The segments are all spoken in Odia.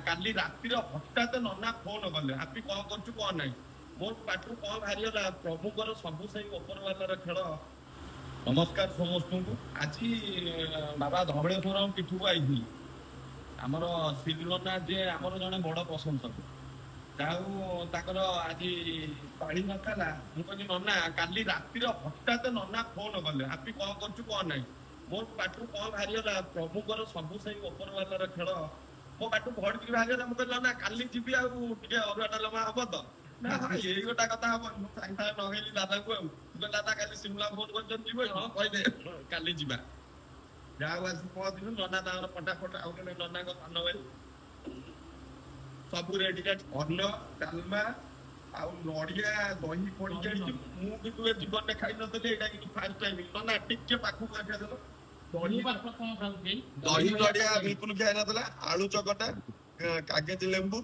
କାଲି ରାତିରେ ହଠାତ୍ ନନା ଫୋନ କଲେ ହାପି କଣ କରୁଛୁ କଣ ନାହିଁ ମୋର ପାଠରୁ କଣ ବାହାରିଗଲା ପ୍ରଭୁଙ୍କର ସବୁ ସେଇ ଉପର ବାଲାର ଖେଳ। ନମସ୍କାର ସମସ୍ତଙ୍କୁ। ଆଜି ବାବା ଧବଳେଶ୍ୱର ପୀଠକୁ ଆଇଥିଲି। ଆମର ଶ୍ରୀନନା ଯିଏ ଆମର ଜଣେ ବଡ ପ୍ରଶଂସକ ଯାଉ ତାଙ୍କର ଆଜି ପାଳି ନଥିଲା। ମୁଁ କହିଲି ନନା କାଲି ରାତିରେ ହଠାତ୍ ନନା ଫୋନ କଲେ ହାପି କଣ କରୁଛୁ କଣ ନାହିଁ ମୋର ପାଠରୁ କଣ ବାହାରିଗଲା ପ୍ରଭୁଙ୍କର ସବୁ ସେଇ ଉପର ବାଲାର ଖେଳ। ମୋ ପାଠୁ ଭଡିକି ବାହାରିଗଲା। ମୁଁ କହିଲି ନା କାଲି ଯିବି ଆଉ ଟିକେ ଅରୁଆ ଡାଲମା ହବ ତ ନା ଏଇ ଗୋଟା କଥା ହବ। ମୁଁ ସାଙ୍ଗେ ସାଙ୍ଗେ ନଗେଇଲି ଦାଦାକୁ ଆଉ ଦାଦା କାଲି ସିମଲା ଫୋନ କରିଛନ୍ତି ଯିବ ହଁ କହିଲେ କାଲି ଯିବା। ଯାଉ ଆସି ପହଞ୍ଚିଲୁ ନନା ତାଙ୍କର ଫଟାଫଟ ଆଉ ଜଣେ ନନାଙ୍କ ସାନ ଭାଇ ସବୁ ରେଡି ଅନ୍ନ ଡାଲମା ଆଉ ନଡିଆ ଦହି ପଡିକି ଆଣିଛି। ମୁଁ କିନ୍ତୁ ଏ ଜୀବନରେ ଖାଇନଥିଲି ଏଇଟା କିନ୍ତୁ ଫାର୍ଷ୍ଟ ଟାଇମ୍। ନନା ଟିକେ ପାଖକୁ ଆସିଦେଲ। ଦହି ନଡିଆ ବିଲକୁଲ ଖିଆ ହେଇନଥିଲା। ଆଳୁ ଚକଟା କାଗଜ ଲେମ୍ବୁ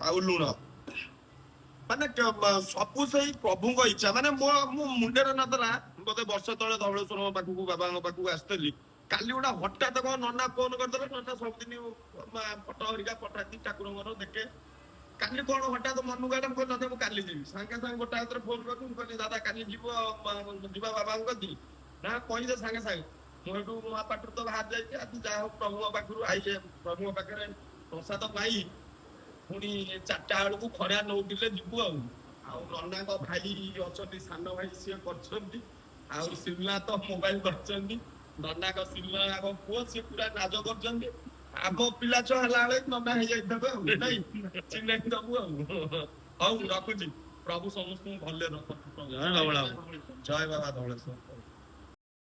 ଆଉ ଲୁଣ ମାନେ ସବୁ ସେଇ ପ୍ରଭୁଙ୍କ ଇଚ୍ଛା। ମାନେ ମୋ ମୁଣ୍ଡରେ ନଥିଲା। ବୋଧେ ବର୍ଷ ତଳେ ଧବଳେଶ୍ୱରଙ୍କ ପାଖକୁ ବାବାଙ୍କ ପାଖକୁ ଆସିଥିଲି। କାଲି ଗୋଟେ ହଠାତ୍ କଣ ନନା ଫୋନ କରିଦେଲେ। ନନା ସବୁଦିନ ଫଟୋ ହରିକା ପଠାନ୍ତି ଠାକୁରଙ୍କର ଦେଖେ। କାଲି କଣ ହଠାତ୍ ମନକୁ ଆଇଲା। ମୁଁ କହିଲି ମୁଁ କାଲି ଯିବି। ସାଙ୍ଗେ ସାଙ୍ଗେ ଗୋଟେ ହାତରେ ଫୋନ କରିଥିଲି। ମୁଁ କହିଲି ଦାଦା କାଲି ଯିବା ବାବାଙ୍କ କତିକି ନା କହିଦେ ସାଙ୍ଗେ ସାଙ୍ଗେ। ମୁଁ ଏଠୁ ମୋ ପାଟରୁ ତ ବାହାରି ଯାଇଛି। ଆଜି ଯାହା ହଉ ପ୍ରଭୁଙ୍କ ପାଖରୁ ଆଇଲେ ପ୍ରଭୁଙ୍କ ପାଖରେ ପ୍ରସାଦ ପାଇ ପୁଣି 4ଟା ବେଳକୁ ଖରା ନଉଥିଲେ ଯିବୁ ଆଉ। ଆଉ ନନାଙ୍କ ଭାଇ ଅଛନ୍ତି ସାନ ଭାଇ ସିଏ କରିଛନ୍ତି। ଆଉ ସିମଲା ତ ମୋବାଇଲ ଧରିଛନ୍ତି। ନନାଙ୍କ ସିମଲାଙ୍କ ପୁଅ ସିଏ ପୁରା ନାଜ କରୁଛନ୍ତି। ଆମ ପିଲା ଛୁଆ ହେଲା ବେଳେ ନନା ହେଇଯାଇଥିବେ ଆଉ ନାଇଁ ଚିହ୍ନେଇ ଦବୁ ଆଉ। ହଉ ରଖୁଛି। ପ୍ରଭୁ ସମସ୍ତଙ୍କୁ ଭଲରେ ରଖନ୍ତୁ। ଜୟ ବାବା ଧବଳେଶ୍ୱର।